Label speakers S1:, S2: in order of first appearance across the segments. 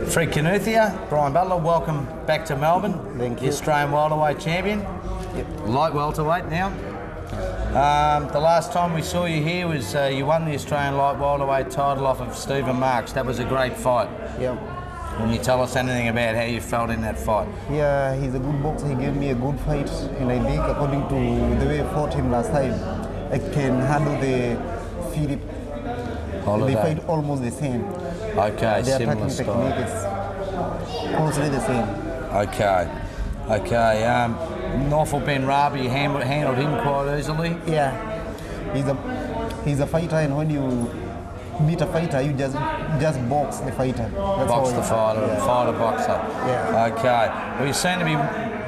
S1: Fred Kinuthia, Brian Butler, welcome back to Melbourne.
S2: Thank you.
S1: The Australian welterweight champion.
S2: Yep.
S1: Light welterweight now. The last time we saw you here was you won the Australian light welterweight title off of Stephen Marks. That was a great fight.
S2: Yeah.
S1: Can you tell us anything about how you felt in that fight?
S2: Yeah, he's a good boxer. He gave me a good fight, and I think according to the way I fought him last time, I can handle the Phillip.
S1: Holiday.
S2: They fight almost the same.
S1: Okay,
S2: The
S1: similar
S2: attacking
S1: style.
S2: technique is mostly the same.
S1: Okay. Norfolk Ben Rabi, you handled him quite easily.
S2: Yeah, he's a fighter, and when you beat a fighter, you just box the fighter. That's
S1: Box
S2: how
S1: the fighter,
S2: yeah.
S1: fighter boxer.
S2: Yeah.
S1: Okay. Well, you seem to be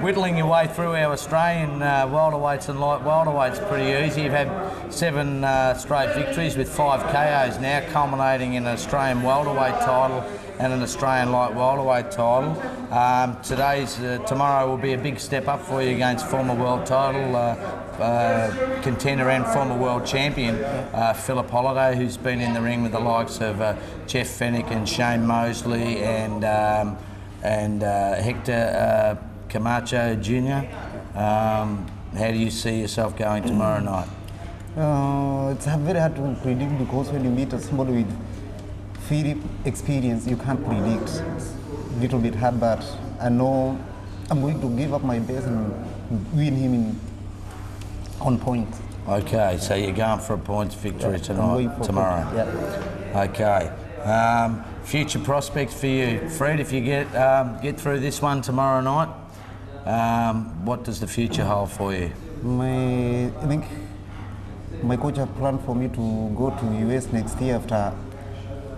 S1: whittling your way through our Australian welterweights and light welterweights pretty easy. You've had 7 straight victories with 5 KOs now, culminating in an Australian welterweight title and an Australian light welterweight title. Tomorrow will be a big step up for you against former world title contender and former world champion Phillip who's been in the ring with the likes of Jeff Fennick and Shane Mosley and Hector Camacho Jr. How do you see yourself going tomorrow night?
S2: It's very hard to predict because when you meet somebody with Phillip experience, you can't predict. It's a little bit hard, but I know I'm going to give up my best and win him on point.
S1: Okay, so you're going for a points victory tomorrow.
S2: Yeah.
S1: Okay. Future prospects for you, Fred. If you get through this one tomorrow night, what does the future hold for you?
S2: I think my coach has planned for me to go to US next year after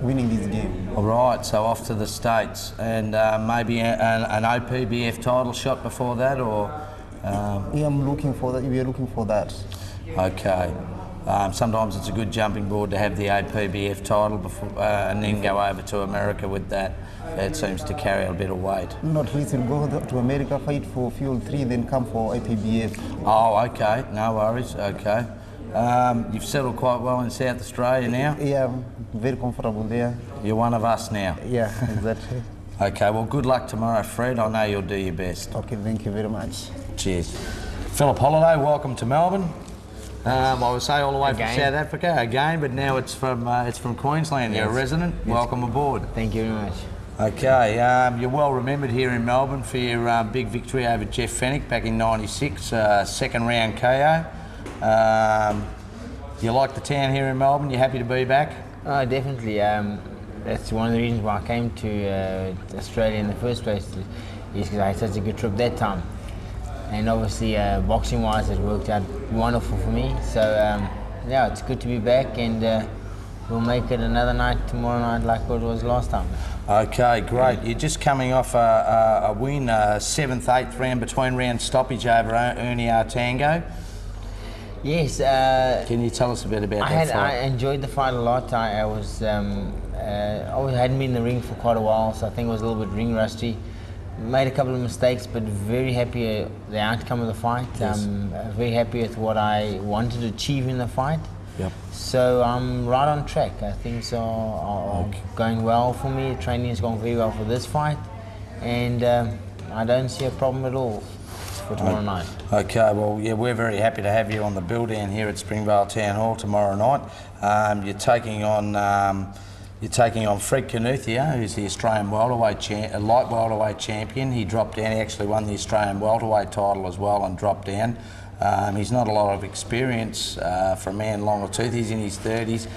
S2: winning this game.
S1: All right, so off to the States and maybe an OPBF title shot before that, or?
S2: Yeah, I'm looking for that. We are looking for that.
S1: Okay. Sometimes it's a good jumping board to have the APBF title before, and then go over to America with that. It seems to carry a bit of weight.
S2: Not least, we'll go to America, fight for Fuel 3, then come for APBF.
S1: Oh, okay. No worries. Okay. You've settled quite well in South Australia now?
S2: Yeah, I'm very comfortable there.
S1: You're one of us now?
S2: Yeah, exactly.
S1: Okay, well, good luck tomorrow, Fred. I know you'll do your best.
S2: Okay, thank you very much.
S1: Cheers. Phillip Holiday, welcome to Melbourne. I would say all the way from South Africa again, but now it's from Queensland. You're a resident. Yes. Welcome aboard.
S3: Thank you very much.
S1: Okay, you're well remembered here in Melbourne for your big victory over Jeff Fennick back in '96, second round KO. You like the town here in Melbourne? You happy to be back?
S3: Oh, definitely. That's one of the reasons why I came to Australia in the first place, is because I had such a good trip that time. And obviously, boxing-wise, it worked out wonderful for me. So, yeah, it's good to be back, and we'll make it another night tomorrow night like what it was last time.
S1: Okay, great. You're just coming off a win, 7th, 8th round between round stoppage over Ernie Artango.
S3: Yes.
S1: Can you tell us a bit about that fight?
S3: I enjoyed the fight a lot. I hadn't been in the ring for quite a while, so I think I was a little bit ring rusty. Made a couple of mistakes, but very happy the outcome of the fight.
S1: Yes.
S3: Very happy with what I wanted to achieve in the fight.
S1: Yep.
S3: So I'm right on track. Things are going well for me. Training is going very well for this fight, and I don't see a problem at all for tomorrow night.
S1: Okay, well, yeah, we're very happy to have you on the bill down here at Springvale Town Hall tomorrow night. You're taking on Fred Kinuthia, who's the Australian light welterweight champion. He dropped down. He actually won the Australian welterweight title as well and dropped down. He's not a lot of experience for a man long or tooth. He's in his 30s.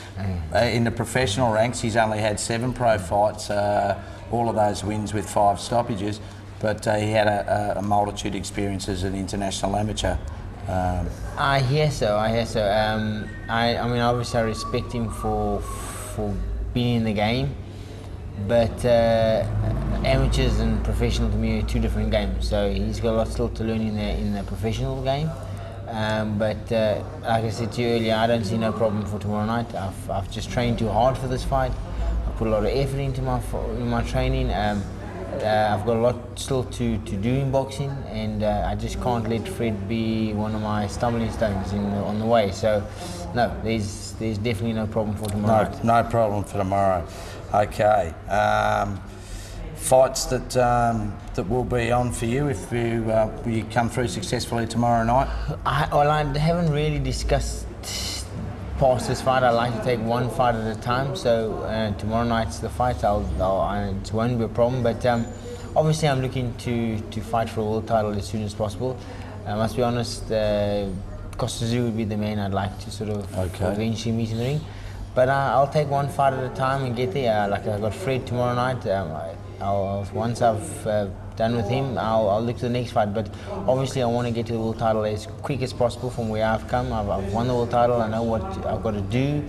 S1: In the professional ranks, he's only had 7 pro fights, all of those wins with 5 stoppages, but he had a multitude of experience as an international amateur.
S3: I hear so. I mean, obviously I respect him for being in the game, but amateurs and professional to me are 2 different games. So he's got a lot still to learn in the professional game. But like I said to you earlier, I don't see no problem for tomorrow night. I've just trained too hard for this fight. I put a lot of effort into my training. I've got a lot still to do in boxing, and I just can't let Fred be one of my stumbling stones on the way. So, no, there's definitely no problem for tomorrow.
S1: No problem for tomorrow. Okay. fights that that will be on for you if you come through successfully tomorrow night?
S3: I haven't really discussed past this fight. I like to take one fight at a time. So tomorrow night's the fight. It won't be a problem. But obviously, I'm looking to fight for a world title as soon as possible. I must be honest. Costa would be the man I'd like to sort of eventually meet in the ring. But I'll take one fight at a time and get there. Like I've got Fred tomorrow night. Once I've done with him, I'll look to the next fight. But obviously, I want to get to the world title as quick as possible from where I've come. I've won the world title. I know what I've got to do,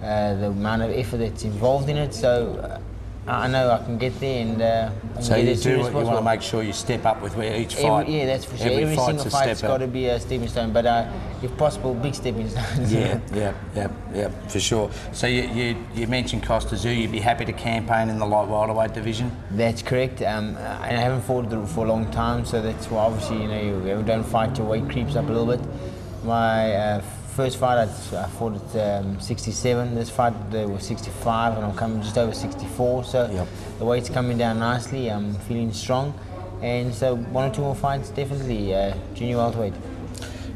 S3: the amount of effort that's involved in it. So I know I can get there and
S1: so
S3: get
S1: you
S3: as soon
S1: do
S3: as
S1: what you
S3: possible.
S1: want to make sure you step up with each fight.
S3: Yeah, that's for sure. Every single fight's got to be a stepping stone, but if possible, big stepping stones.
S1: Yeah, for sure. So you mentioned Costa, you'd be happy to campaign in the light welterweight division?
S3: That's correct. And I haven't fought for a long time, so that's why obviously you don't fight, your weight creeps up a little bit. My first fight I fought at 67. This fight was 65, and I'm coming just over 64. So the weight's coming down nicely. I'm feeling strong, and so one or two more fights definitely junior welterweight.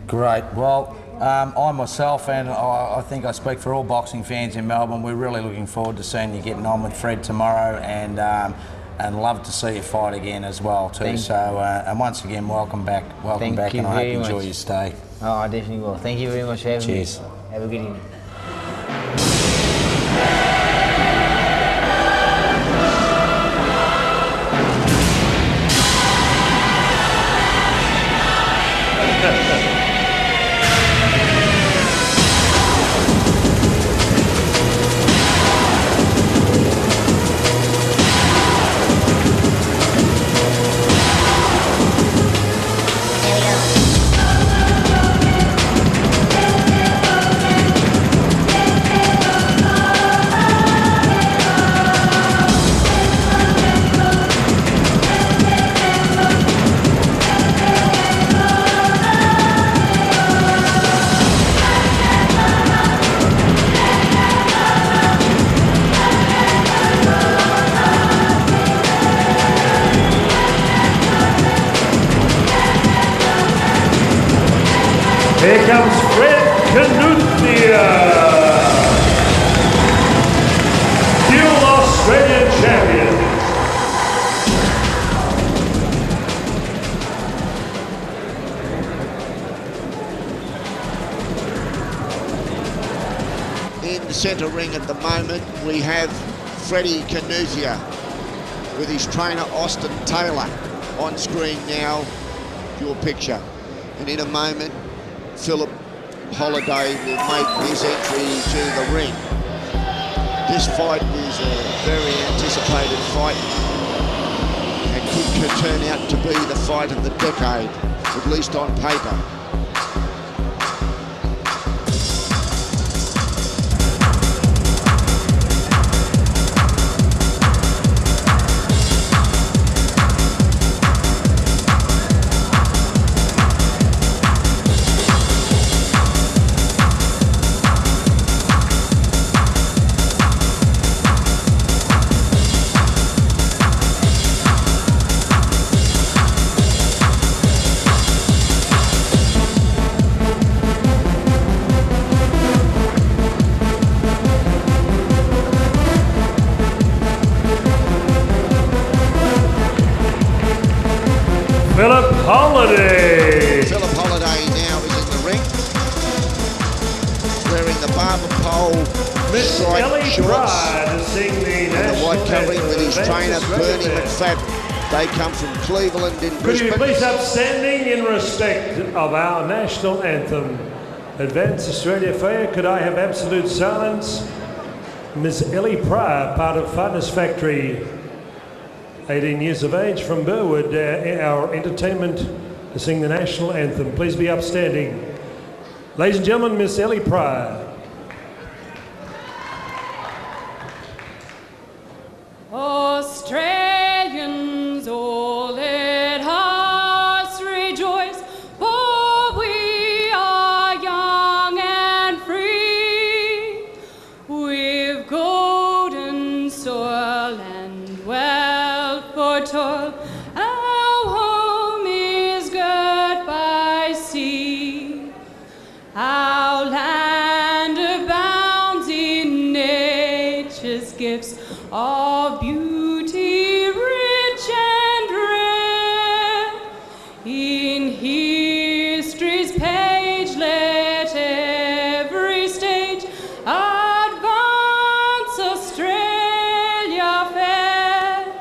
S3: Great.
S1: Well, I myself, and I think I speak for all boxing fans in Melbourne, we're really looking forward to seeing you getting on with Fred tomorrow, and love to see you fight again as well too. And once again, welcome back, and I hope you enjoy your stay.
S3: Oh, I definitely will. Thank you very much for having me.
S1: Cheers.
S3: Have a good evening.
S4: Here comes Kinuthia, dual Australian champion.
S5: In the centre ring at the moment, we have Freddie Kinuthia with his trainer Austin Taylor on screen now, your picture. And in a moment, Phillip Holiday will make his entry to the ring. This fight is a very anticipated fight and could turn out to be the fight of the decade, at least on paper.
S4: Phillip Holiday.
S5: Phillip Holiday now is in the ring, wearing the barber pole striped shorts and the white covering with his trainer Bernie McFadden. They come from Cleveland in
S4: Could you
S5: Brisbane.
S4: please upstanding in respect of our national anthem, Advance Australia Fair, could I have absolute silence? Ms. Ellie Pryor, part of Fitness Factory, 18 years of age, from Burwood, our entertainment to sing the national anthem. Please be upstanding. Ladies and gentlemen, Miss Ellie Pryor.
S6: Australians, all let us rejoice, for we are young and free. We've golden soil and wealth of beauty rich and rare. In history's page let every stage advance Australia fair.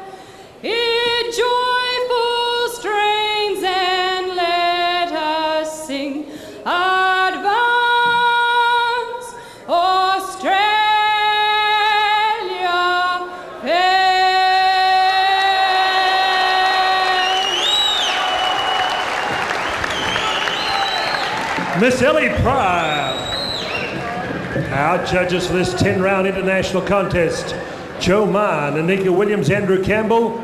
S6: It joyful strains and let us sing advance Australia fair.
S4: Miss Ellie Pryor. Our judges for this 10-round international contest, Joe Mann, Anika Williams, Andrew Campbell.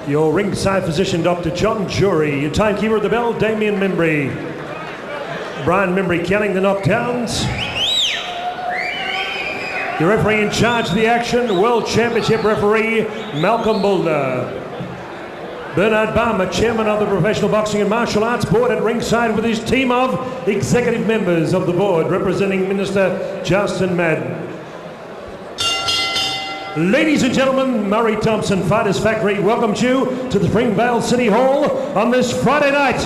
S4: Your ringside physician, Dr. John Jury. Your timekeeper at the bell, Damien Membry. Brian Membry counting the knockdowns. Your referee in charge of the action, World Championship referee, Malcolm Boulder. Bernard Barmer, chairman of the Professional Boxing and Martial Arts Board, at ringside with his team of executive members of the board, representing Minister Justin Madden. Ladies and gentlemen, Murray Thomson Fighters Factory welcomes you to the Springvale City Hall on this Friday night,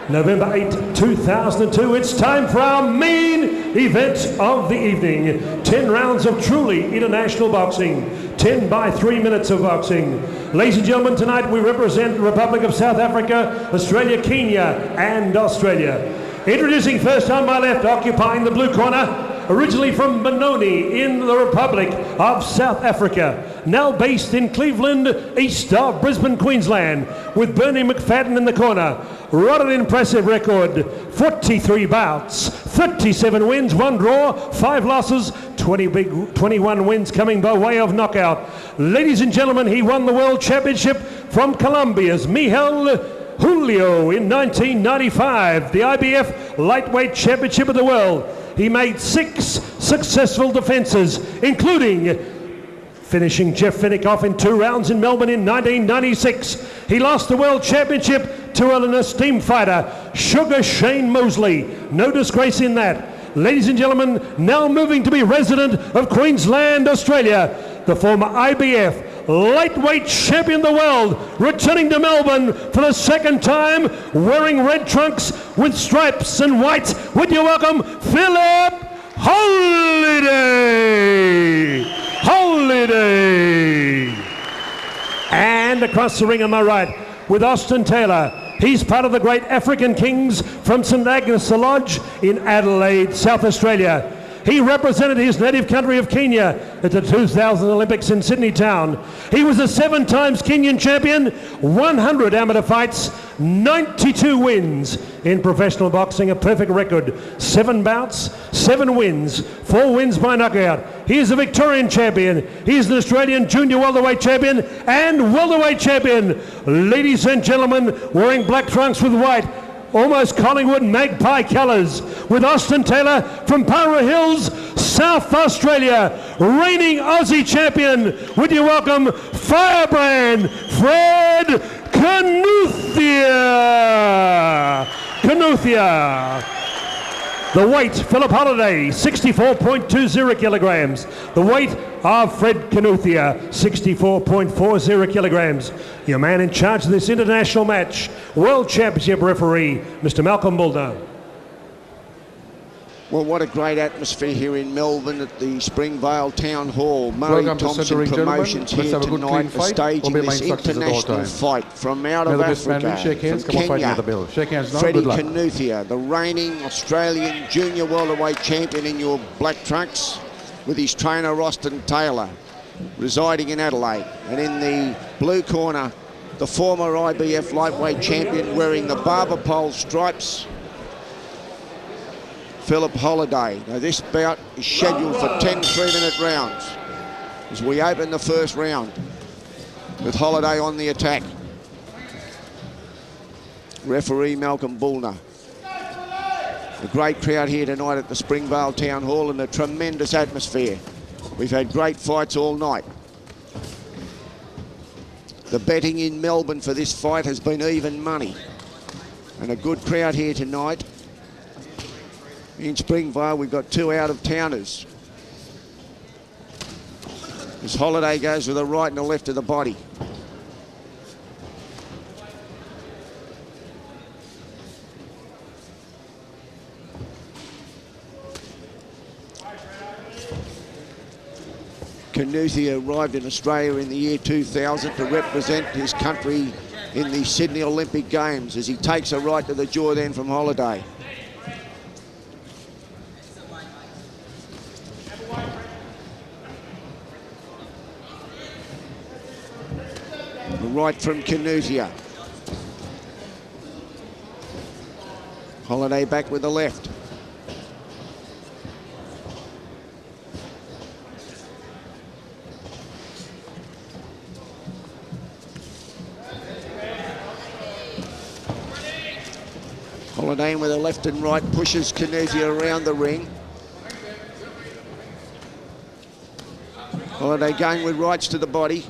S4: November 8, 2002. It's time for our main event of the evening. 10 rounds of truly international boxing. 10 by 3 minutes of boxing. Ladies and gentlemen, tonight we represent the Republic of South Africa, Australia, Kenya, and Australia. Introducing first on my left, occupying the blue corner, originally from Benoni in the Republic of South Africa, now based in Cleveland, east of Brisbane, Queensland, with Bernie McFadden in the corner. What an impressive record. 43 bouts, 37 wins, 1 draw, 5 losses, 21 wins coming by way of knockout. Ladies and gentlemen, he won the World Championship from Colombia's Miguel Julio in 1995, the IBF Lightweight Championship of the World. He made 6 successful defences, including finishing Jeff Finnick off in 2 rounds in Melbourne in 1996. He lost the World Championship to an esteemed fighter, Sugar Shane Mosley. No disgrace in that. Ladies and gentlemen, now moving to be resident of Queensland, Australia, the former IBF lightweight champion of the world, returning to Melbourne for the 2nd time, wearing red trunks with stripes and white. Would you welcome Phillip Holiday? Holiday. And across the ring on my right, with Austin Taylor. He's part of the great African Kings from St Agnes Lodge in Adelaide, South Australia. He represented his native country of Kenya at the 2000 Olympics in Sydney town. He was a 7 times Kenyan champion, 100 amateur fights, 92 wins in professional boxing, a perfect record. 7 bouts, 7 wins, 4 wins by knockout. He is a Victorian champion. He is an Australian junior welterweight champion and welterweight champion. Ladies and gentlemen, wearing black trunks with white, almost Collingwood Magpie colours, with Austin Taylor from Para Hills, South Australia, reigning Aussie champion. Would you welcome Firebrand Fred Kinuthia? Kinuthia. The weight, Phillip Holiday, 64.20 kilograms. The weight of Fred Kinuthia, 64.40 kilograms. Your man in charge of this international match, World Championship referee, Mr. Malcolm Boulder.
S5: Well, what a great atmosphere here in Melbourne at the Springvale Town Hall. Murray Thomson Promotions here tonight, staging this international fight from out of Africa, from Kenya. Freddie Kinuthia, the reigning Australian junior welterweight champion in your black trunks, with his trainer Austin Taylor, residing in Adelaide. And in the blue corner, the former IBF lightweight champion wearing the barber pole stripes, Phillip Holiday. Now this bout is scheduled for 10 3-minute rounds as we open the first round with Holiday on the attack. Referee Malcolm Boulder. A great crowd here tonight at the Springvale Town Hall and a tremendous atmosphere. We've had great fights all night. The betting in Melbourne for this fight has been even money. And a good crowd here tonight. In Springvale, we've got 2 out-of-towners. As Holiday goes with the right and the left of the body. Kinuthia arrived in Australia in the year 2000 to represent his country in the Sydney Olympic Games, as he takes a right to the jaw then from Holiday. The right from Kinuthia. Holiday back with the left. Holiday with a left and right pushes Kinuthia around the ring. Holiday going with rights to the body.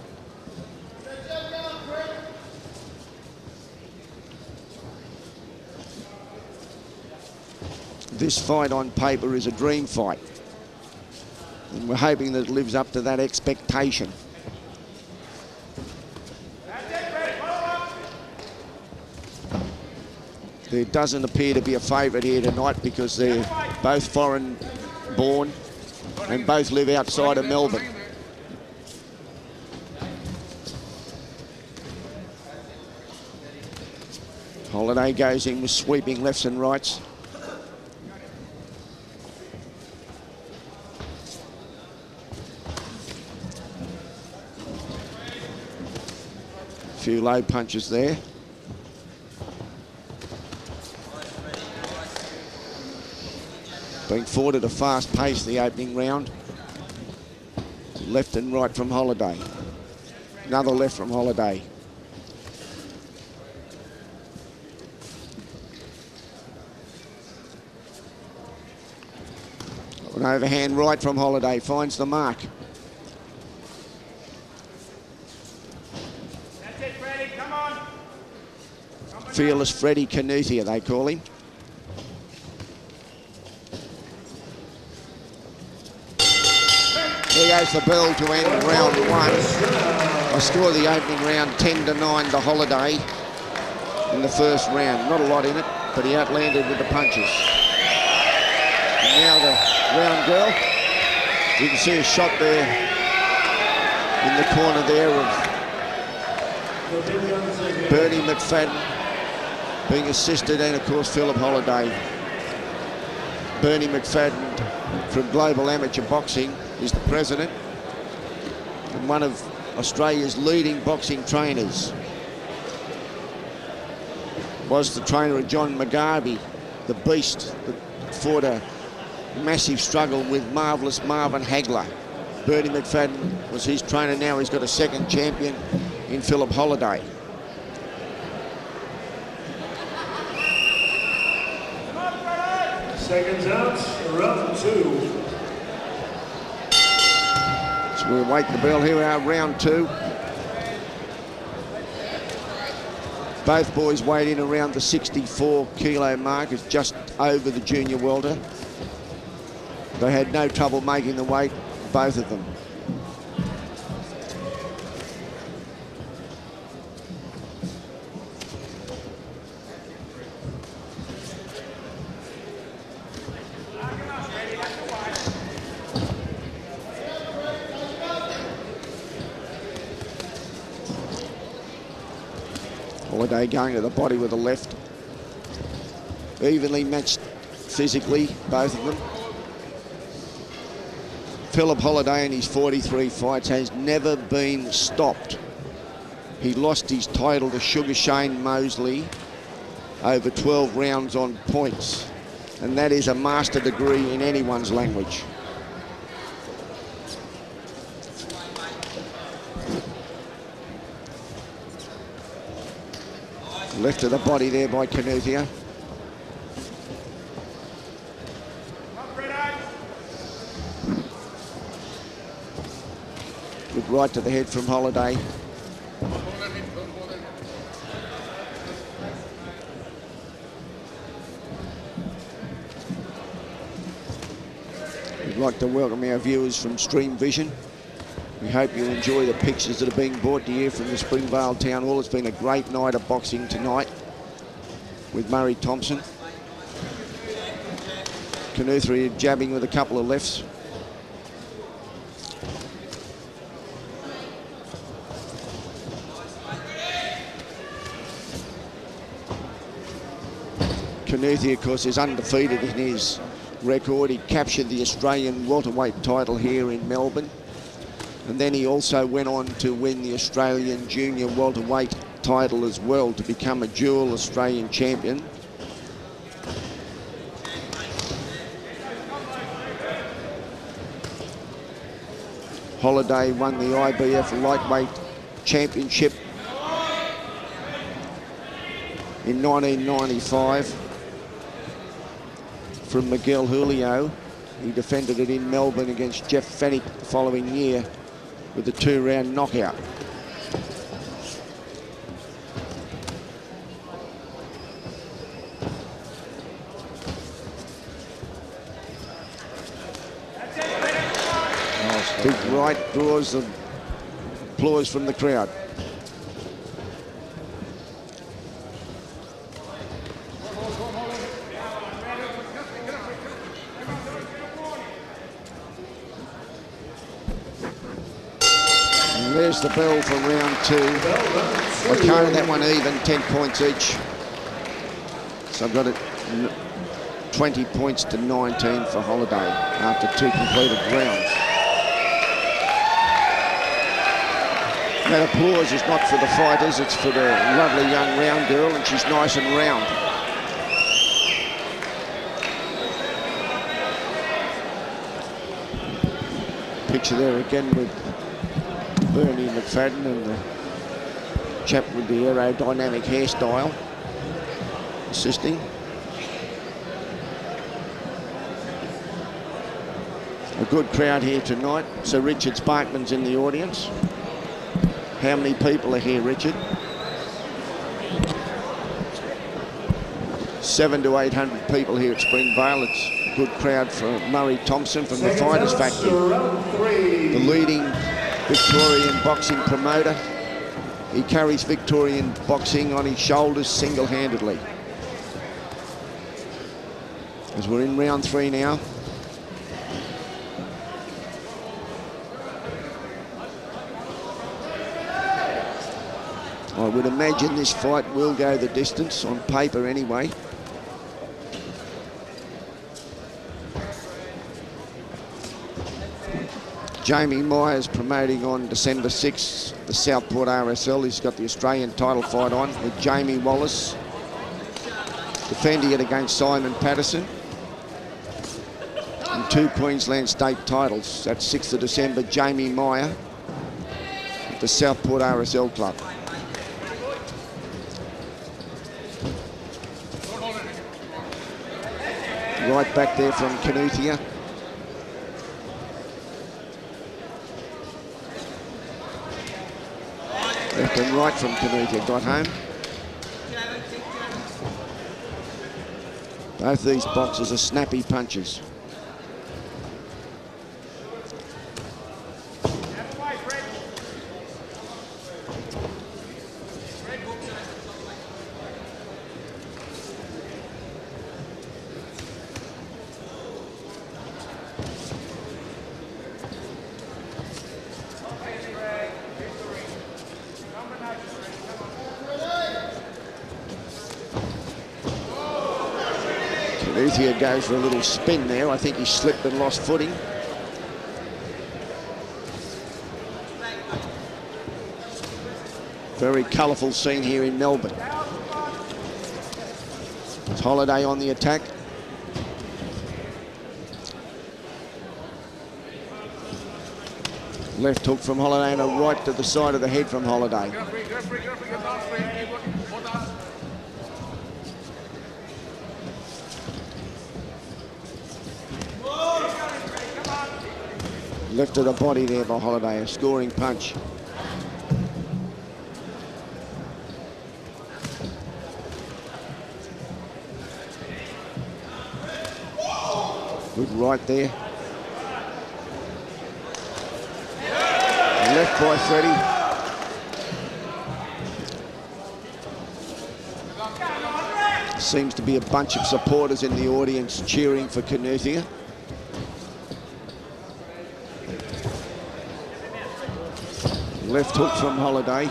S5: This fight on paper is a dream fight, and we're hoping that it lives up to that expectation. There doesn't appear to be a favourite here tonight because they're both foreign born and both live outside of Melbourne. Holiday goes in with sweeping lefts and rights. A few low punches there. Being fought at a fast pace the opening round. Left and right from Holiday. Another left from Holiday. An overhand right from Holiday, finds the mark.
S7: That's it, Freddie, come on.
S5: Fearless Freddie Kinuthia, they call him. There goes the bell to end round one. I scored the opening round 10-9 to Holiday in the first round. Not a lot in it, but he outlanded with the punches. And now the round girl. You can see a shot there in the corner there of Bernie McFadden being assisted, and of course Phillip Holiday. Bernie McFadden from Global Amateur Boxing is the president and one of Australia's leading boxing trainers. Was the trainer of John McGarvey, the beast that fought a massive struggle with marvellous Marvin Hagler. Bernie McFadden was his trainer. Now he's got a second champion in Phillip Holiday.
S4: Seconds out, round two.
S5: So we'll wait the bell. Here we are, round two. Both boys weighed in around the 64 kilo mark. It's just over the junior welter. They had no trouble making the weight, both of them. Holiday going to the body with the left. Evenly matched physically, both of them. Phillip Holiday in his 43 fights has never been stopped. He lost his title to Sugar Shane Mosley over 12 rounds on points. And that is a master degree in anyone's language. Left of the body there by Kinuthia. Good right to the head from Holiday. We'd like to welcome our viewers from Stream Vision We hope you enjoy the pictures that are being brought to you from the Springvale Town Hall. It's been a great night of boxing tonight with Murray Thomson. Kinuthia jabbing with a couple of lefts. Kinuthia, of course, is undefeated in his record. He captured the Australian welterweight title here in Melbourne. And then he also went on to win the Australian junior welterweight title as well, to become a dual Australian champion. Holiday won the IBF lightweight championship in 1995 from Miguel Julio. He defended it in Melbourne against Jeff Fennick the following year with a 2-round knockout. Big right draws the applause from the crowd. And there's the bell for round 2. I counted that one even, 10 points each. So I've got it 20 points to 19 for Holiday after 2 completed rounds. That applause is not for the fighters, it's for the lovely young round girl, and she's nice and round. Picture there again with Bernie McFadden and the chap with the aerodynamic hairstyle assisting. A good crowd here tonight. Sir Richard Sparkman's in the audience. How many people are here, Richard? 700 to 800 people here at Springvale. It's a good crowd for Murray Thomson from the Fighters Factory, the leading Victorian boxing promoter. He carries Victorian boxing on his shoulders single-handedly. As we're in round 3 now. I would imagine this fight will go the distance, on paper anyway. Jamie Myers promoting on December 6th, the Southport RSL. He's got the Australian title fight on with Jamie Wallace, defending it against Simon Patterson. And 2 Queensland state titles. That's 6th of December, Jamie Meyer at the Southport RSL club. Right back there from Kinuthia. Left and right from Kinuthia, got home. Both these boxers are snappy punches. Kinuthia goes for a little spin there. I think he slipped and lost footing. Very colourful scene here in Melbourne. It's Holiday on the attack. Left hook from Holiday and a right to the side of the head from Holiday. Lifted the body there by Holiday, a scoring punch. Good right there. by Freddie. Seems to be a bunch of supporters in the audience cheering for Kinuthia. Left hook from Holiday.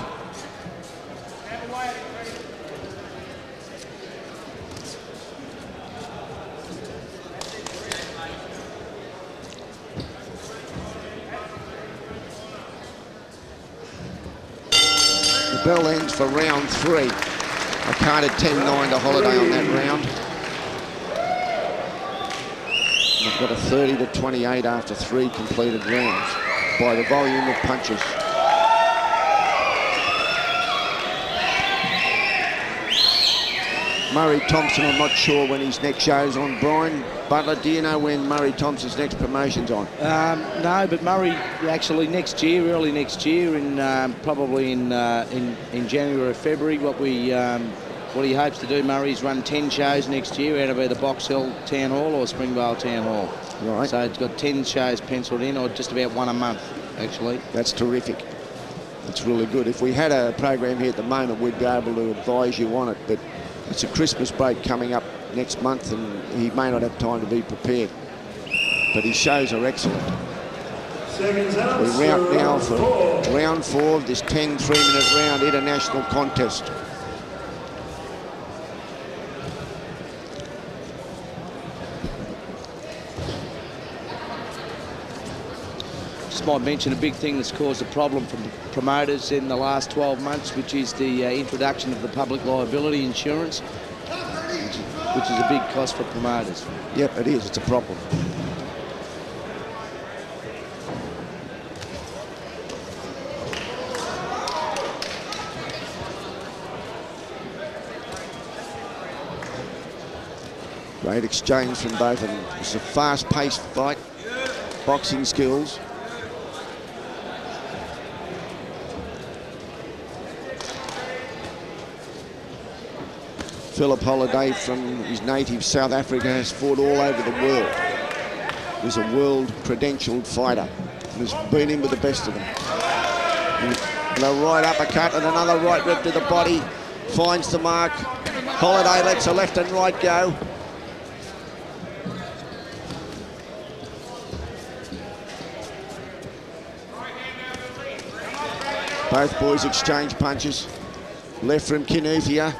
S5: The bell ends for round 3. I counted 10-9 to Holiday on that round. And I've got a 30-28 after 3 completed rounds by the volume of punches. Murray Thomson, I'm not sure when his next show's on. Brian Butler, do you know when Murray Thompson's next promotion's on?
S7: No, but Murray actually next year, early next year, probably in January or February. What he hopes to do, Murray's run 10 shows next year out of either Box Hill Town Hall or Springvale Town Hall.
S5: Right.
S7: So it's got 10 shows penciled in, or just about one a month, actually.
S5: That's terrific. It's really good. If we had a program here at the moment, we'd be able to advise you on it, but it's a Christmas break coming up next month and he may not have time to be prepared. But his shows are excellent. We're out now for round 4 of this 10 3-minute round international contest.
S7: Just might mention a big thing that's caused a problem for promoters in the last 12 months, which is the introduction of the public liability insurance, which is a big cost for promoters.
S5: Yep, it is. It's a problem. Great exchange from both of them. It's a fast-paced fight. Boxing skills. Phillip Holiday from his native South Africa has fought all over the world. He's a world-credentialed fighter and has been in with the best of them. And a right uppercut and another right rip to the body. Finds the mark. Holiday lets a left and right go. Both boys exchange punches. Left from Kinuthia.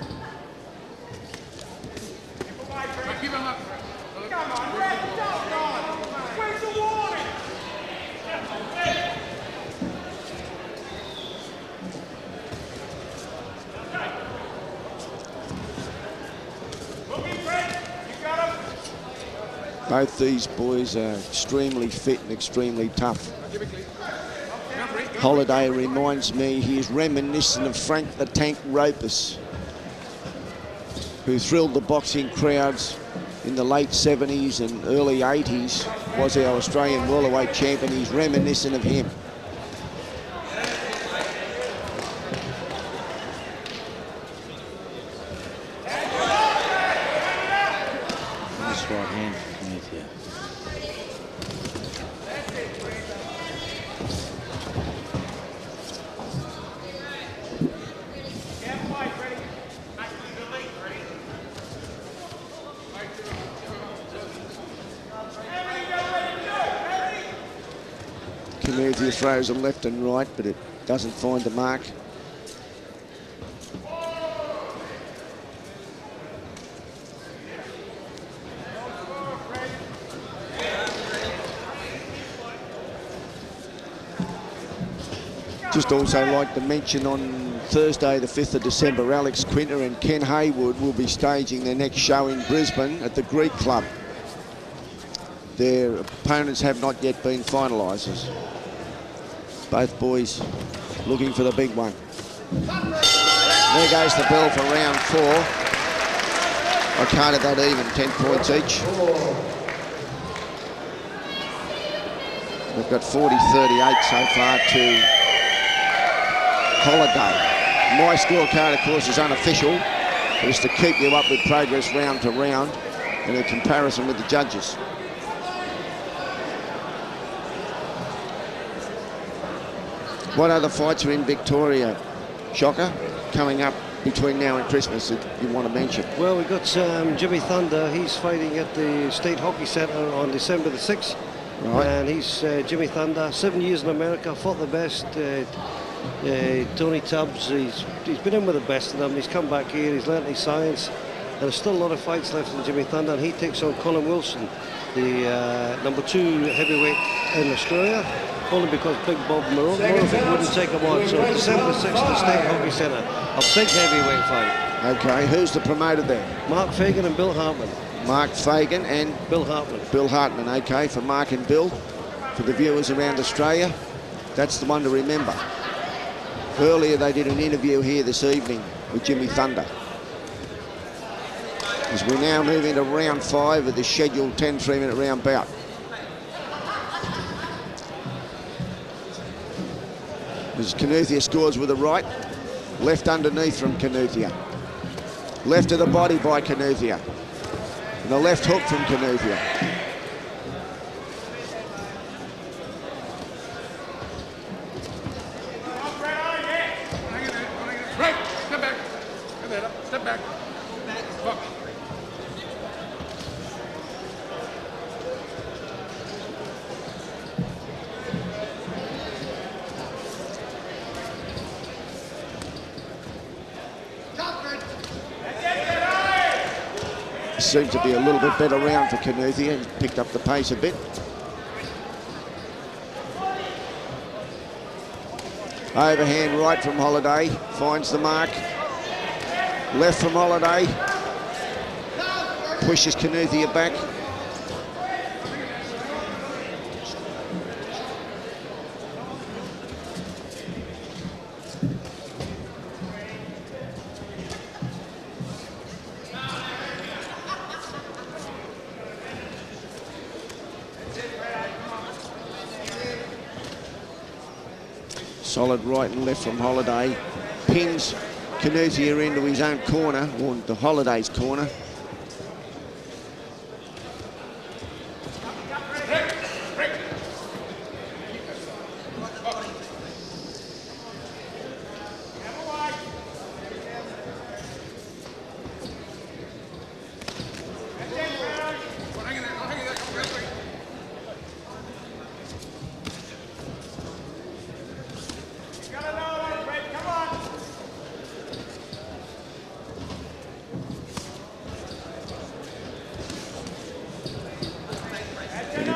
S5: Both these boys are extremely fit and extremely tough. Holiday reminds me, he is reminiscent of Frank the Tank Ropus, who thrilled the boxing crowds in the late 70s and early 80s, was our Australian welterweight champion. He's reminiscent of him.
S7: Nice right hand from Kinuthia.
S5: Kinuthia throws them left and right, but it doesn't find the mark. Just also like to mention on Thursday, the 5th of December, Alex Quinter and Ken Haywood will be staging their next show in Brisbane at the Greek Club. Their opponents have not yet been finalised. Both boys looking for the big one. There goes the bell for round 4. I counted that even, 10 points each. We've got 40-38 so far to Holiday. My scorecard, of course, is unofficial. It is to keep you up with progress round to round and a comparison with the judges. What other fights are in Victoria, Shocker, coming up between now and Christmas that you want to mention?
S8: Well, we've got Jimmy Thunder. He's fighting at the State Hockey Centre on December the 6th.
S5: Right.
S8: And he's Jimmy Thunder, 7 years in America, fought the best. Tony Tubbs, he's been in with the best of them. He's come back here, he's learnt his science. And there's still a lot of fights left in Jimmy Thunder, and he takes on Colin Wilson, the number 2 heavyweight in Australia, only because Big Bob Morovic wouldn't take him on. So December 6th at the State Hockey Centre, a big heavyweight fight.
S5: Okay, who's the promoter there?
S8: Mark Fagan and Bill Hartman.
S5: Mark Fagan and
S8: Bill Hartman.
S5: Bill Hartman, okay, for Mark and Bill. For the viewers around Australia, that's the one to remember. Earlier they did an interview here this evening with Jimmy Thunder. As we now move into round 5 of the scheduled 10 3-minute round bout. As Kinuthia scores with a right, left underneath from Kinuthia. Left of the body by Kinuthia. And the left hook from Kinuthia.
S9: Step back.
S5: Seems to be a little bit better round for Kinuthia. He's picked up the pace a bit. Overhand right from Holiday, finds the mark. Left from Holiday, pushes Kinuthia back. Solid right and left from Holiday. Pins Kinuthia into his own corner, or the Holiday's corner.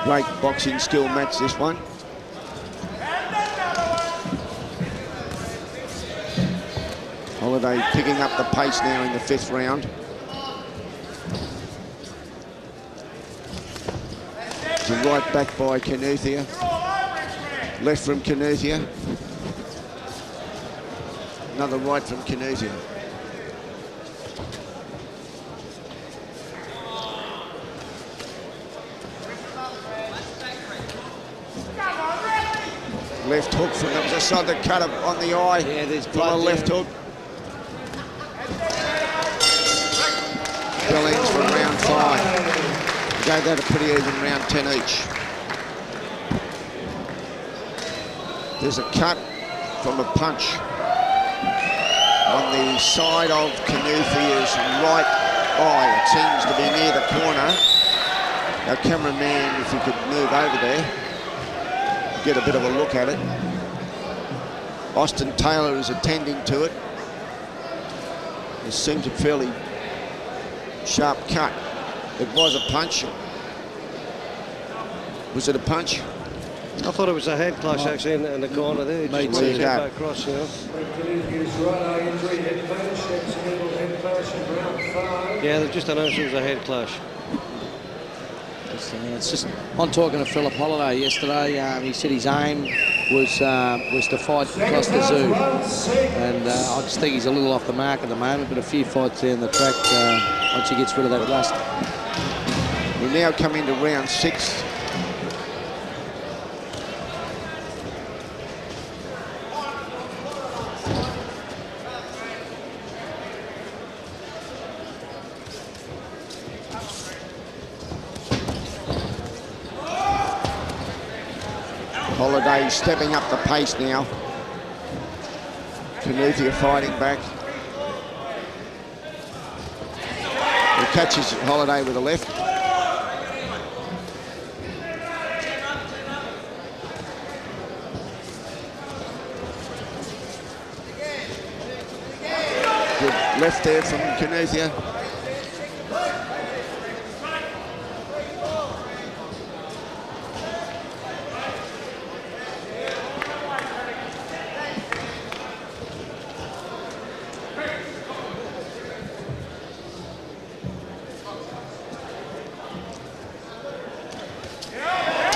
S5: Great boxing skill match, this one. Holiday picking up the pace now in the 5th round. To right back by Kinuthia. Left from Kinuthia. Another right from Kinuthia. Left hook from that was a southern cut on the eye.
S7: Yeah, there's
S5: from
S7: blood
S5: a left
S7: there.
S5: hook. Billings from round 5. Gave that a pretty even round 10 each. There's a cut from a punch on the side of Kinuthia's right eye. It seems to be near the corner. Our cameraman, if he could move over there, get a bit of a look at it. Austin Taylor is attending to it. It seems a fairly sharp cut. It was a punch. Was it a punch?
S8: I thought it was a head clash actually in the corner there. He just
S5: too.
S8: moved it back across, you know. Yeah, they've just announced it was a head clash.
S7: It's just, I'm talking to Phillip Holiday yesterday. He said his aim was to fight Costa Zoo, and I just think he's a little off the mark at the moment, but a few fights there in the track once he gets rid of that rust.
S5: We now come into round 6. Holiday stepping up the pace now. Kinuthia fighting back. He catches Holiday with a left. Good left there from Kinuthia.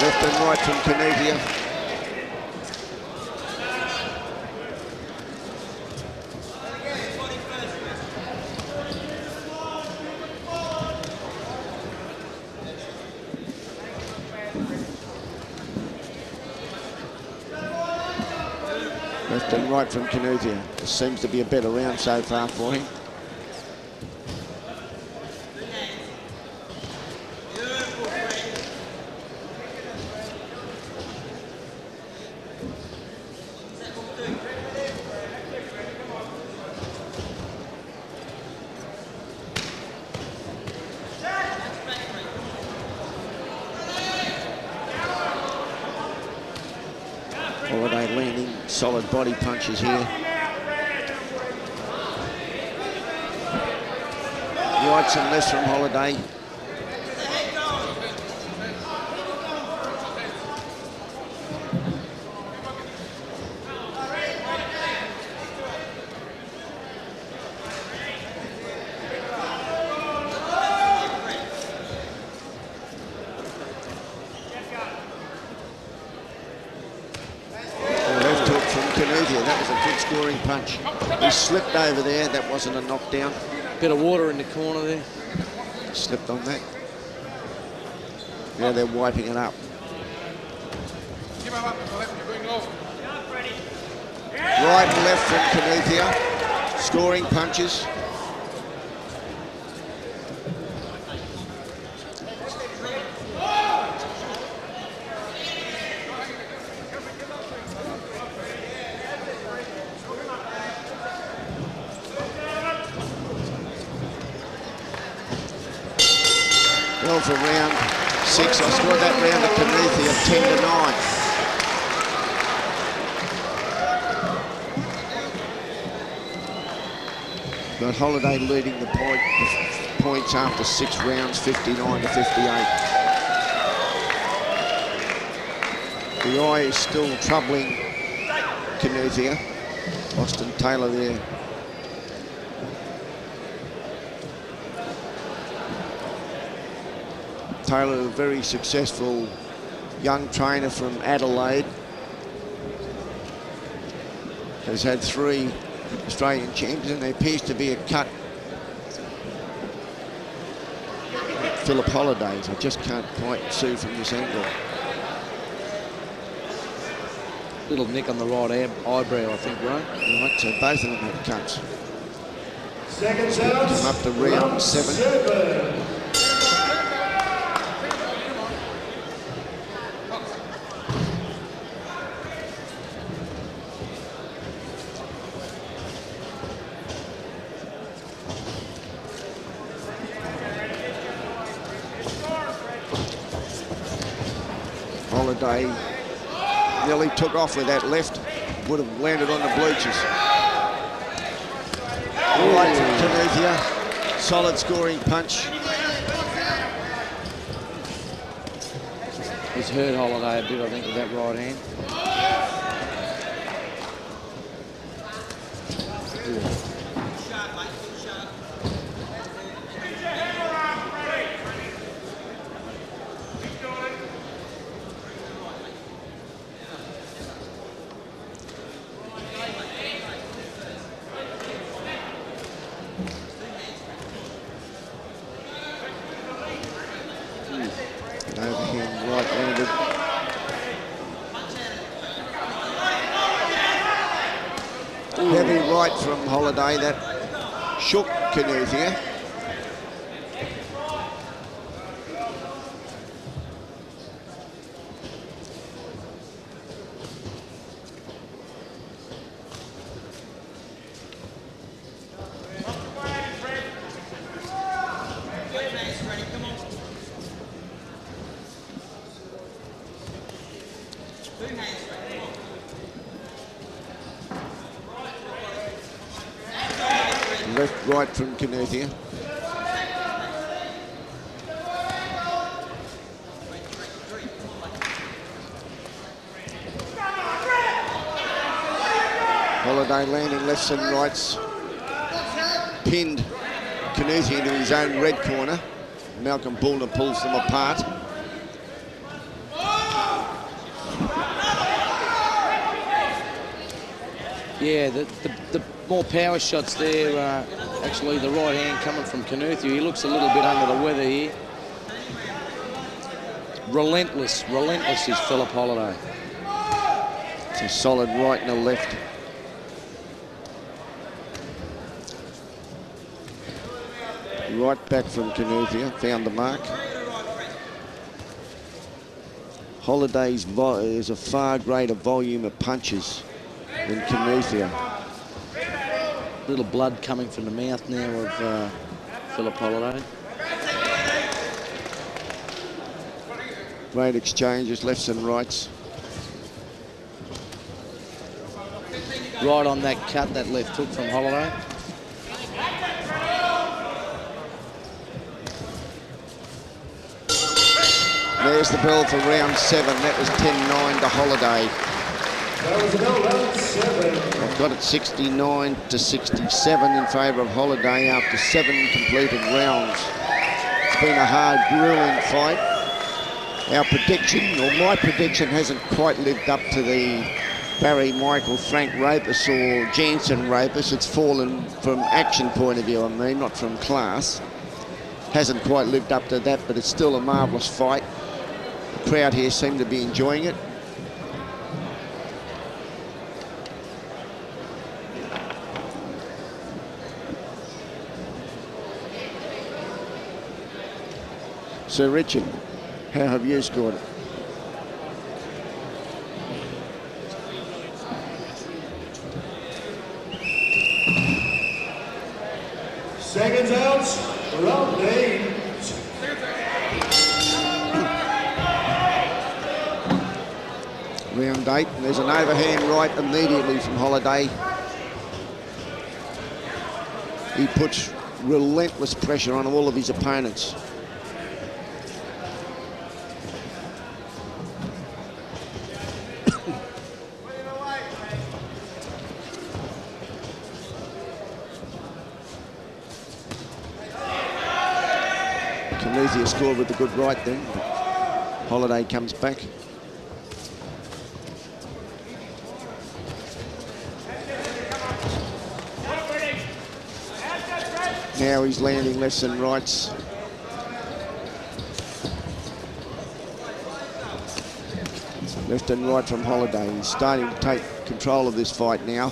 S5: Left and right from Kinuthia. Left and right from Kinuthia. This seems to be a better round so far for him. Holiday landing solid body punches here. Rights and lefts from Holiday. That was a good scoring punch. He slipped over there. That wasn't a knockdown.
S7: Bit of water in the corner there.
S5: Slipped on that. Now they're wiping it up. Right and left from Kinuthia. Scoring punches. Well, for round 6, I scored that round at Kinuthia 10-9. But Holiday leading the points after 6 rounds, 59 to 58. The eye is still troubling Kinuthia. Austin Taylor there. Taylor, a very successful young trainer from Adelaide, has had 3 Australian champions, and there appears to be a cut. Phillip Holidays, I just can't quite see from this angle.
S7: Little nick on the right eyebrow, I think, right?
S5: Right, so both of them have cuts.
S4: Seconds out.
S5: Come up to round 7. Holiday nearly took off with that left, would have landed on the bleachers. Right from Kinuthia, solid scoring punch.
S7: He's hurt Holiday a bit, I think, with that right hand.
S5: Overhand right landed. Heavy right from Holiday, that shook Kinuthia. Left, right from Kinuthia. Holiday landing lefts and rights. Pinned Kinuthia into his own red corner. Malcolm Bullner pulls them apart.
S7: Yeah, the more power shots there. Actually, the right hand coming from Kinuthia. He looks a little bit under the weather here. Relentless is Phillip Holiday.
S5: It's a solid right and a left. Right back from Kinuthia, found the mark. Holiday's is a far greater volume of punches than Kinuthia.
S7: Little blood coming from the mouth now of Phillip Holiday.
S5: Great exchanges, lefts and rights.
S7: Right on that cut, that left hook from Holiday.
S5: There's the bell for round 7. That was 10-9 to Holiday.
S4: That was round 7.
S5: I've got it 69 to 67 in favour of Holiday after 7 completed rounds. It's been a hard, grueling fight. Our prediction, or my prediction, hasn't quite lived up to the Barry Michael Frank Rapus or Jansen Rapus. It's fallen from action point of view, I mean, not from class. Hasn't quite lived up to that, but it's still a marvellous fight. The crowd here seem to be enjoying it. Sir Richard, how have you scored it?
S4: Seconds out, round 8.
S5: Round 8, and there's an overhand right immediately from Holiday. He puts relentless pressure on all of his opponents. Kinuthia scored with a good right then. Holiday comes back. Now he's landing lefts and rights. Left and right from Holiday. He's starting to take control of this fight now.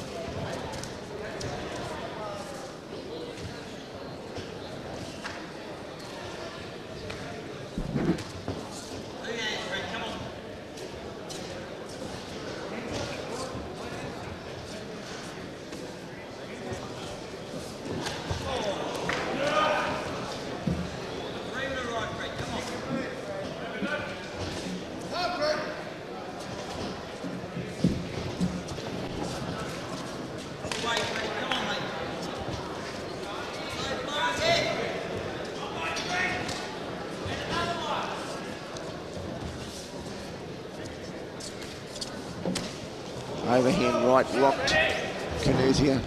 S5: Overhand right rocked Kinuthia.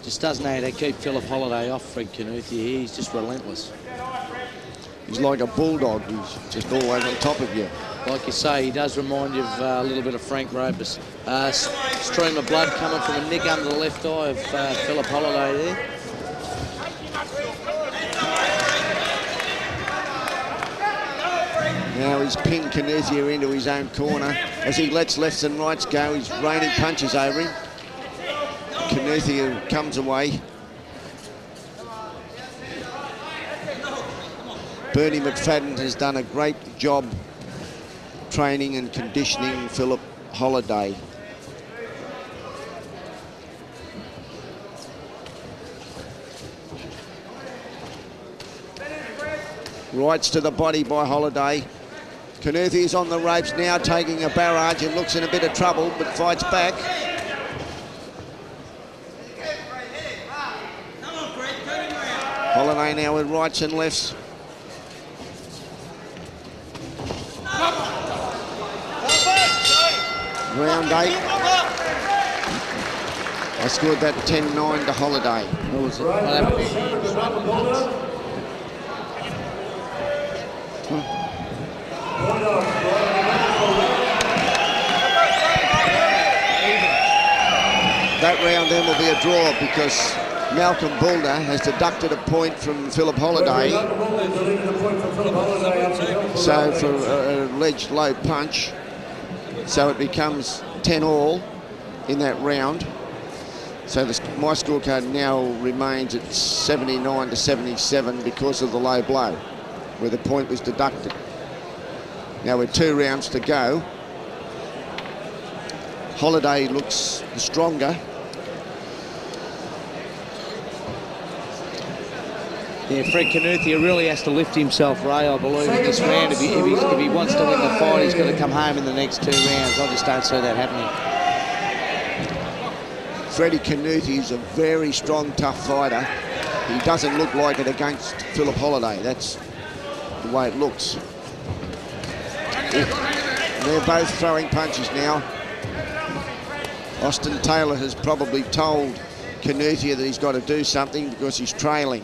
S7: Just doesn't know how to keep Phillip Holiday off Fred Kinuthia here. He's just relentless.
S5: He's like a bulldog. He's just always on top of you.
S7: Like you say, he does remind you of a little bit of Frank Rapus. Stream of blood coming from a nick under the left eye of Phillip Holiday there.
S5: Now he's pinned Kinuthia into his own corner. As he lets lefts and rights go, he's raining punches over him. Kinuthia comes away. Bernie McFadden has done a great job training and conditioning Phillip Holiday. Rights to the body by Holiday. Kinuthia's on the ropes now, taking a barrage and looks in a bit of trouble, but fights back. Holiday now with rights and lefts. Round 8. I scored that 10-9 to Holiday.
S7: What was it? What happened there?
S5: That round then will be a draw because Malcolm Boulder has deducted a point from Phillip Holiday. So for an alleged low punch. So it becomes 10-all in that round. So my scorecard now remains at 79 to 77 because of the low blow, where the point was deducted. Now with 2 rounds to go. Holiday looks the stronger.
S7: Yeah, Fred Kinuthia really has to lift himself, Ray, I believe, in this round. If he wants to win the fight, he's got to come home in the next 2 rounds. I just don't see that happening.
S5: Freddie Kinuthia is a very strong, tough fighter. He doesn't look like it against Phillip Holiday. That's the way it looks. They're both throwing punches now. Austin Taylor has probably told Kinuthia that he's got to do something because he's trailing.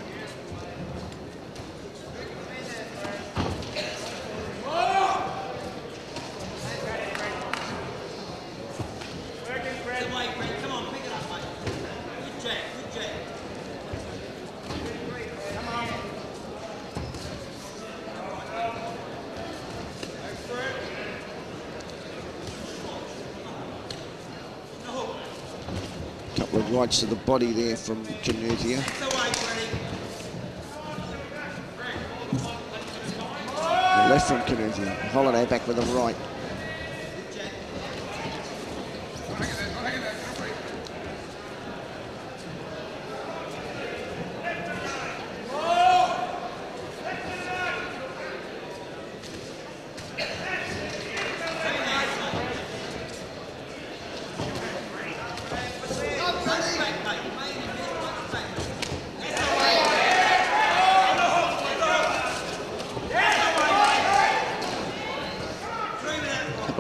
S5: Rights to the body there from Kinuthia. Left from Kinuthia. Holiday back with a right.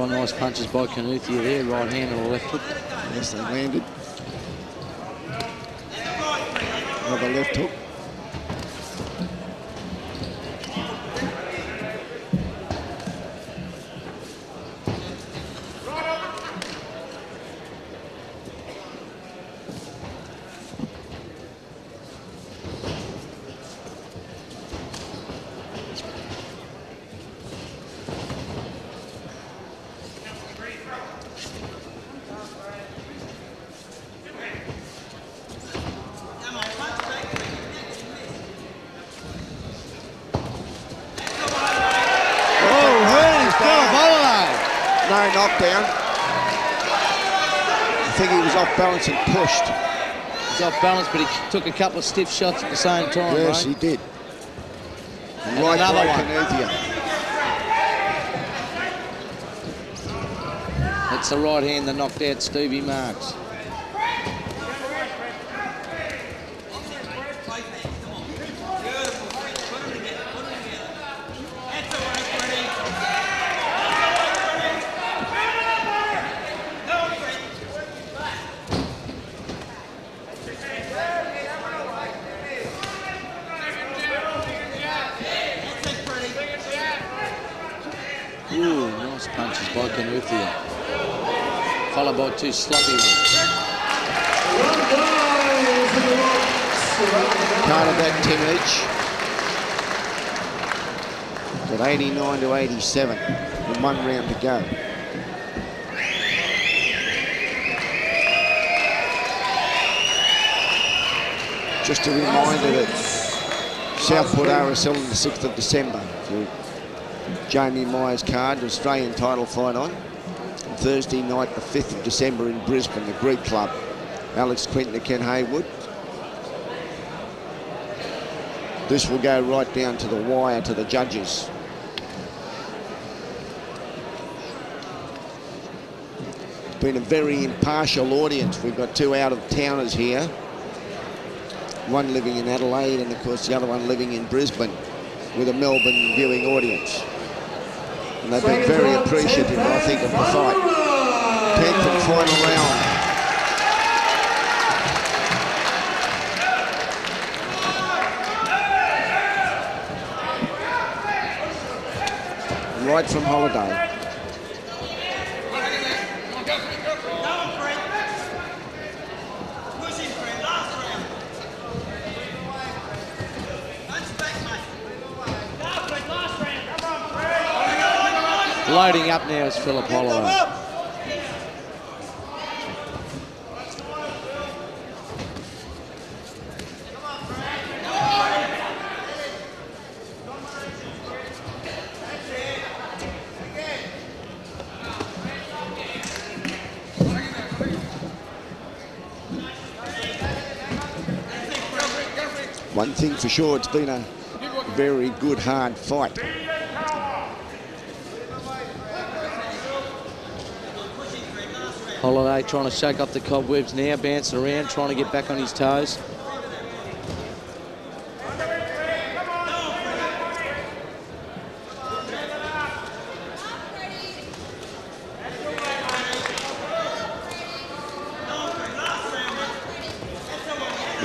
S7: Nice punches by Kinuthia there, right hand and a left hook.
S5: Yes, they landed. Another left hook. Knockdown. I think he was off balance and pushed.
S7: He's off balance, but he took a couple of stiff shots at the same time.
S5: Yes,
S7: right?
S5: he did.
S7: And
S5: right
S7: another
S5: by
S7: one.
S5: Kinuthia.
S7: That's the right hand that knocked out Stevie Marks. Punches by Kinuthia, followed by 2 sloppy ones.
S5: Part of that 10 each. Got 89 to 87 with 1 round to go. Just a reminder that Southport RSL on the 6th of December. Jamie Myers card, Australian title fight on. And Thursday night, the 5th of December in Brisbane, the Greek Club. Alex Quinton and Ken Haywood. This will go right down to the wire to the judges. Been a very impartial audience. We've got 2 out-of-towners here. One living in Adelaide and, of course, the other one living in Brisbane with a Melbourne viewing audience. And they've been very appreciative, I think, of the fight. 10th and final round. Right from Holiday.
S7: Loading up now is Phillip Holloway.
S5: One thing for sure, it's been a very good, hard fight.
S7: Holiday trying to shake off the cobwebs now, bouncing around, trying to get back on his toes.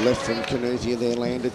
S5: Left from Kinuthia there landed.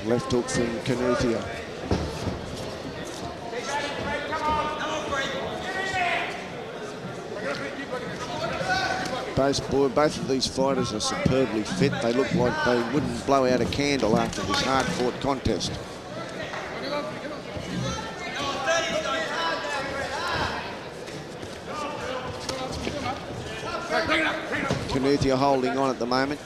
S5: Left hook from Kinuthia. Both of these fighters are superbly fit. They look like they wouldn't blow out a candle after this hard-fought contest. Kinuthia holding on at the moment.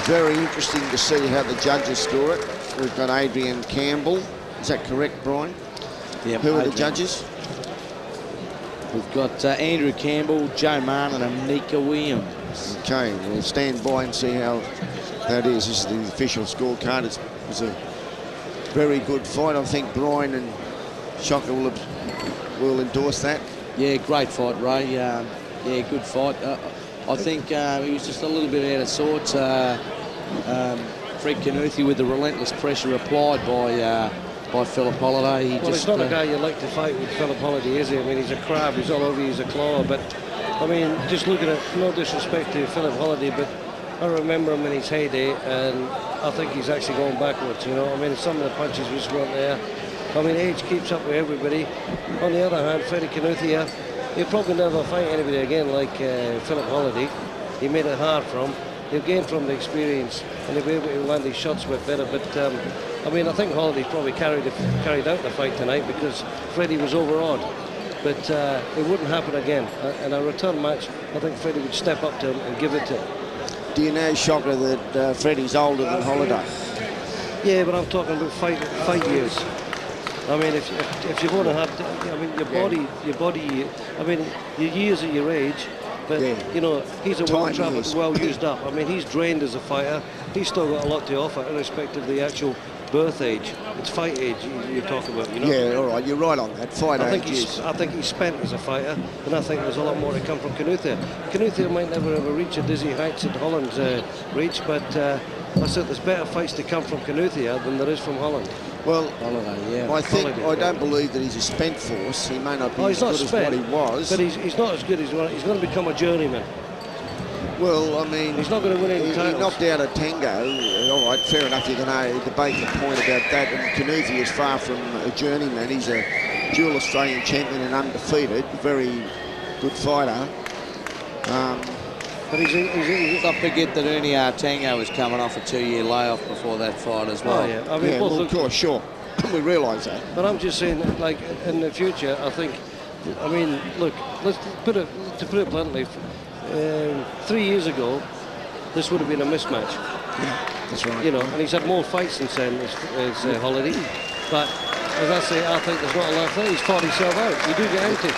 S5: Very interesting to see how the judges score it. We've got Adrian Campbell. Is that correct, Brian?
S7: Yep,
S5: Who are
S7: Adrian.
S5: the judges?
S7: We've got Andrew Campbell, Joe Martin and Nika Williams.
S5: Okay, we'll stand by and see how that is. This is the official scorecard. It was a very good fight. I think Brian and Shocker will endorse that.
S7: Yeah, great fight, Ray. Yeah, good fight. I think he was just a little bit out of sorts. Fred Kinuthia with the relentless pressure applied by Phillip Holiday.
S8: Well, he's not a guy you like to fight with, Phillip Holiday, is he? I mean, he's a crab, he's all over you, he's a claw, but I mean, just looking at, no disrespect to Phillip Holiday, but I remember him in his heyday, and I think he's actually going backwards, you know. I mean, some of the punches just weren't there. I mean, age keeps up with everybody. On the other hand, Freddie Kinuthia, he'll probably never fight anybody again like Phillip Holiday. He made it hard for him. He'll gain from the experience and he'll be able to land his shots a bit better. But I mean, I think Holiday probably carried out the fight tonight because Freddie was overawed. But it wouldn't happen again. In a return match, I think Freddie would step up to him and give it to him.
S5: Do you know, Shocker, that Freddie's older than Holiday?
S8: Yeah, but I'm talking about fight years. I mean, if you're going to have, I mean, your body. I mean, your years at your age. But you know, he's a well-travelled, well used up. I mean, he's drained as a fighter. He's still got a lot to offer, irrespective of the actual birth age. It's fight age you talk about, you know.
S5: Yeah, all right, you're right on that. Fight age.
S8: I think he's spent as a fighter, and I think there's a lot more to come from Kinuthia. Kinuthia might never ever reach the dizzy heights that Holland's reached, but I said there's better fights to come from Kinuthia than there is from Holland.
S5: Well, I don't believe that he's a spent force. He may not be as good as what he was.
S8: But he's not as good as he's going to become a journeyman.
S5: Well, I mean,
S8: he's not going to win any titles.
S5: He knocked out a Tango. All right, fair enough. You can debate the point about that. And Kinuthia is far from a journeyman. He's a dual Australian champion and undefeated. Very good fighter.
S7: But he's not forget that Ernie Tango was coming off a 2-year layoff before that fight as well.
S8: Oh, yeah. I mean,
S5: well, of course, sure. We realise that.
S8: But I'm just saying, like, in the future, I think, I mean, look, let's put it bluntly, 3 years ago, this would have been a mismatch.
S5: Yeah, that's right.
S8: You know, and he's had more fights since then as Holiday. But as I say, I think there's not a lot there. He's fought himself out. You do get empty.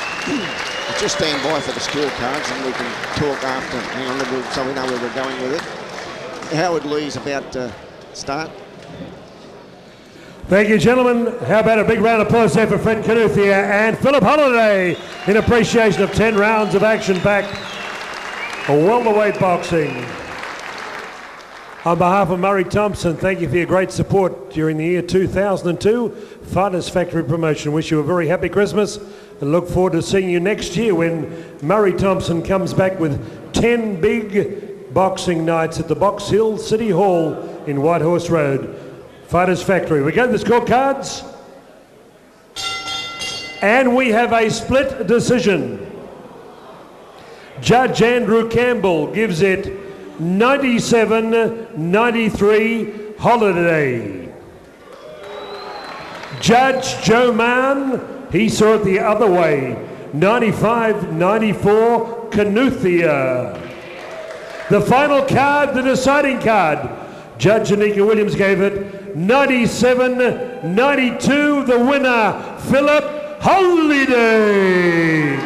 S5: Just stand by for the scorecards and we can talk after. Hang on, so we know where we're going with it. Howard Lee's about to start.
S4: Thank you, gentlemen. How about a big round of applause there for Fred Kinuthia and Phillip Holiday in appreciation of 10 rounds of action-packed welterweight boxing. On behalf of Murray Thomson, thank you for your great support during the year 2002 Fighters Factory promotion. Wish you a very happy Christmas and look forward to seeing you next year when Murray Thomson comes back with 10 big boxing nights at the Box Hill City Hall in Whitehorse Road. Fighters Factory. We go to the scorecards. And we have a split decision. Judge Andrew Campbell gives it 97-93 Holiday. Judge Joe Mann, he saw it the other way, 95-94 Kinuthia. The final card, the deciding card, Judge Anika Williams gave it 97-92, the winner, Phillip Holiday.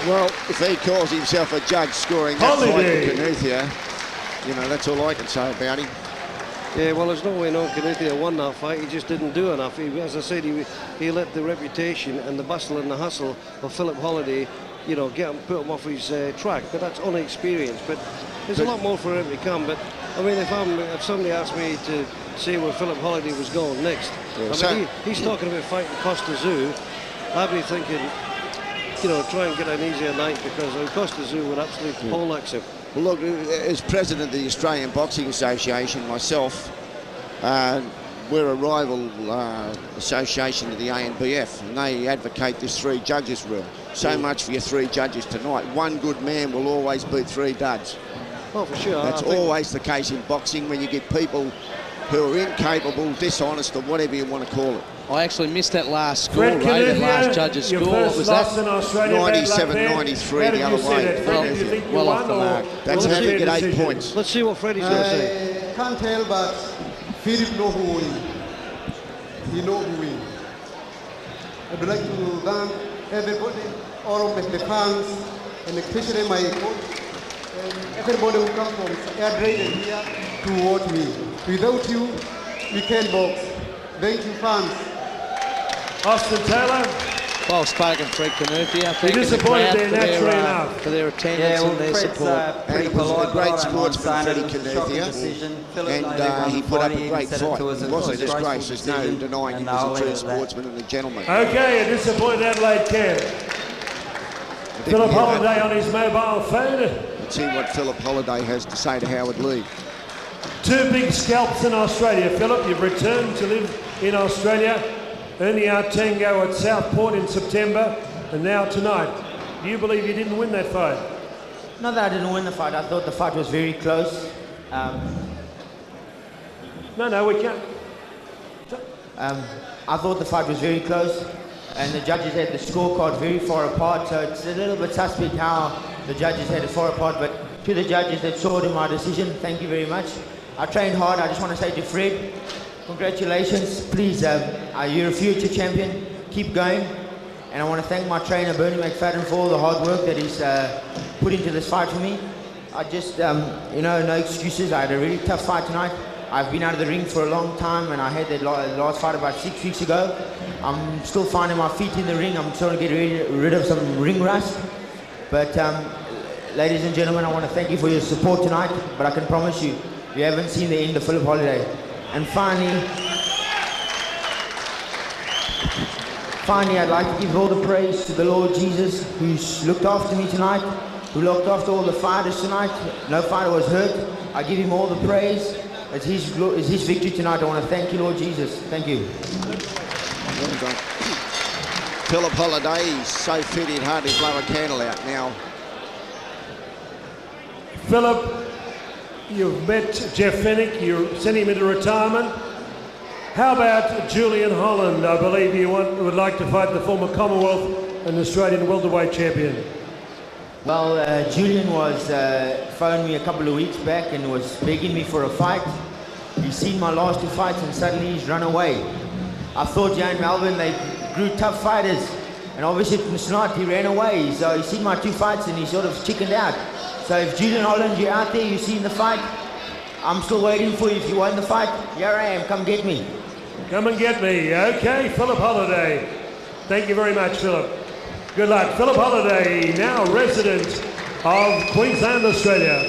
S5: Well, if he calls himself a judge scoring that fight for Kinuthia, you know, that's all I can say about him.
S8: Yeah, well, there's no way no Kinuthia won that fight. He just didn't do enough. As I said, he let the reputation and the bustle and the hustle of Phillip Holiday, you know, put him off his track. But that's only experience. But there's a lot more for him to come. But I mean, if somebody asked me to see where Phillip Holiday was going next, he's talking about fighting Costa Zoo. I'd be thinking, you know, try and get an easier night because Costa Zoo would absolutely poleaxe him.
S5: Well, look, as president of the Australian Boxing Association myself, we're a rival association to the ANBF, and they advocate this 3 judges rule. So much for your 3 judges tonight. One good man will always beat 3 duds.
S8: Oh, for sure.
S5: That's always the case in boxing when you get people who are incapable, dishonest, or whatever you want to call it.
S7: I actually missed that last score, Ray, that last judge's score. What was that?
S5: 97-93 the other way.
S7: Well off the mark.
S5: That's how you get 8 points.
S8: Let's see what Freddie's going to say.
S2: I can't tell, but Phillip knows who wins. He knows who wins. I would like to thank everybody, all of the fans, and especially my coach, and everybody who comes from Airdrie here to watch me. Without you, we can't box. Thank you, fans.
S4: Austin Taylor.
S7: Well spoken, Fred Kinuthia.
S4: He disappointed there naturally enough.
S7: For their attendance and their support.
S5: And he was a great sportsman, Freddie Kinuthia, and he put up a great fight. He wasn't disgraced. There's no denying he was a true sportsman and a gentleman.
S4: Okay, a disappointed Adelaide camp. Phillip Holiday on his mobile phone.
S5: Let's see what Phillip Holiday has to say to Howard Lee.
S4: 2 big scalps in Australia. Phillip, you've returned to live in Australia. Ernie Tango at Southport in September, and now tonight. Do you believe you didn't win that fight?
S3: Not that I didn't win the fight. I thought the fight was very close.
S4: No, we can't.
S3: I thought the fight was very close, and the judges had the scorecard very far apart, so it's a little bit suspect how the judges had it far apart, but to the judges that saw it in my decision, thank you very much. I trained hard. I just want to say to Fred, Congratulations. Please, you're a future champion. Keep going. And I want to thank my trainer, Bernie McFadden, for all the hard work that he's put into this fight for me. I just, no excuses. I had a really tough fight tonight. I've been out of the ring for a long time, and I had that last fight about 6 weeks ago. I'm still finding my feet in the ring. I'm trying to get rid of some ring rust. But, ladies and gentlemen, I want to thank you for your support tonight, but I can promise you, you haven't seen the end of Phillip Holiday. And finally, I'd like to give all the praise to the Lord Jesus, who's looked after me tonight, who looked after all the fighters tonight. No fighter was hurt. I give him all the praise. It's his victory tonight. I want to thank you, Lord Jesus. Thank you.
S5: Well done. Phillip Holiday, he's so fit he'd hardly blow a candle out now.
S4: Phillip, you've met Jeff Fennick, you sent him into retirement. How about Julian Holland? I believe you would like to fight the former Commonwealth and Australian welterweight champion.
S3: Well, Julian was phoned me a couple of weeks back and was begging me for a fight. He's seen my last 2 fights and suddenly he's run away. I thought here in Melbourne they grew tough fighters, and obviously tonight he ran away. So he's seen my 2 fights and he sort of chickened out. So if Julian Holland, you're out there, you've seen the fight, I'm still waiting for you. If you won the fight, here I am, come get me.
S4: Come and get me. Okay, Phillip Holiday. Thank you very much, Phillip. Good luck. Phillip Holiday, now resident of Queensland, Australia.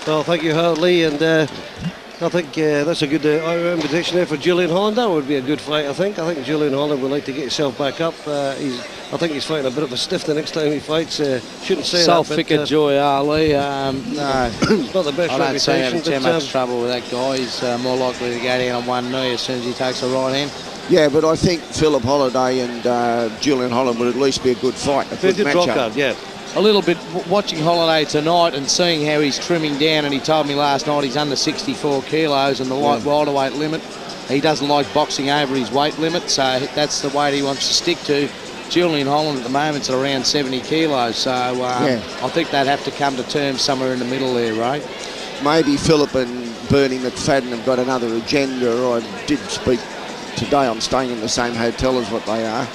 S8: Well, thank you, Howard Lee, and I think that's a good invitation there for Julian Holland. That would be a good fight, I think. I think Julian Holland would like to get himself back up. I think he's fighting a bit of a stiff the next time he fights. Shouldn't say
S7: Self-figure Joy Ali. No,
S8: it's not the best
S7: I don't see him
S8: reputation.
S7: too much trouble with that guy. He's more likely to go down on one knee as soon as he takes a right hand.
S5: Yeah, but I think Phillip Holiday and Julian Holland would at least be a good fight. A good matchup.
S8: Yeah.
S7: A little bit watching Holiday tonight and seeing how he's trimming down, and he told me last night he's under 64 kilos and the light welterweight limit. He doesn't like boxing over his weight limit, so that's the weight he wants to stick to. Julian Holland at the moment's at around 70 kilos, so I think they'd have to come to terms somewhere in the middle there, Ray.
S5: Maybe Phillip and Bernie McFadden have got another agenda. I did speak today. I'm staying in the same hotel as what they are.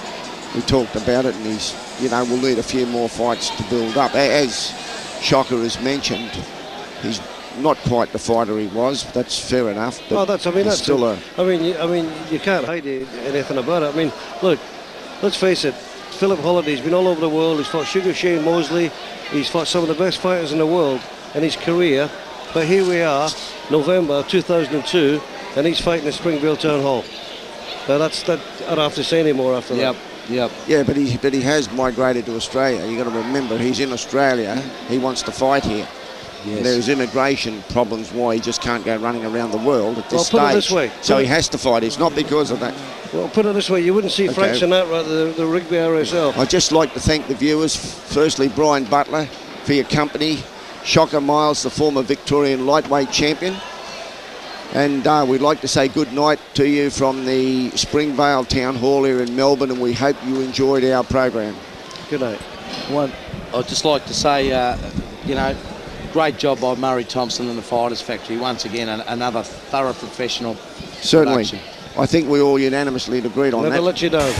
S5: We talked about it, and he's, we'll need a few more fights to build up. As Shocker has mentioned, he's not quite the fighter he was. That's fair enough. But that's still
S8: you can't hide anything about it. I mean, look, let's face it. Phillip Holiday's been all over the world. He's fought Sugar Shane Mosley. He's fought some of the best fighters in the world in his career. But here we are, November 2002, and he's fighting at Springvale Town Hall. Now I don't have to say any more after that.
S7: Yep.
S5: Yeah, but he has migrated to Australia. You've got to remember, he's in Australia. He wants to fight here. Yes. There's immigration problems why he just can't go running around the world at this stage.
S8: Put it this way.
S5: So he has to fight. It's not because of that.
S8: Well, put it this way. You wouldn't see Frank Sinatra at the Rigby RSL.
S5: I'd just like to thank the viewers. Firstly, Brian Butler for your company. Shocker Miles, the former Victorian lightweight champion. And we'd like to say good night to you from the Springvale Town Hall here in Melbourne, and we hope you enjoyed our program.
S8: Good night.
S7: Well, I'd just like to say, great job by Murray Thomson and the Fighters Factory. Once again, another thorough professional
S5: Certainly.
S7: production.
S5: I think we all unanimously agreed on that.
S8: Never let you down.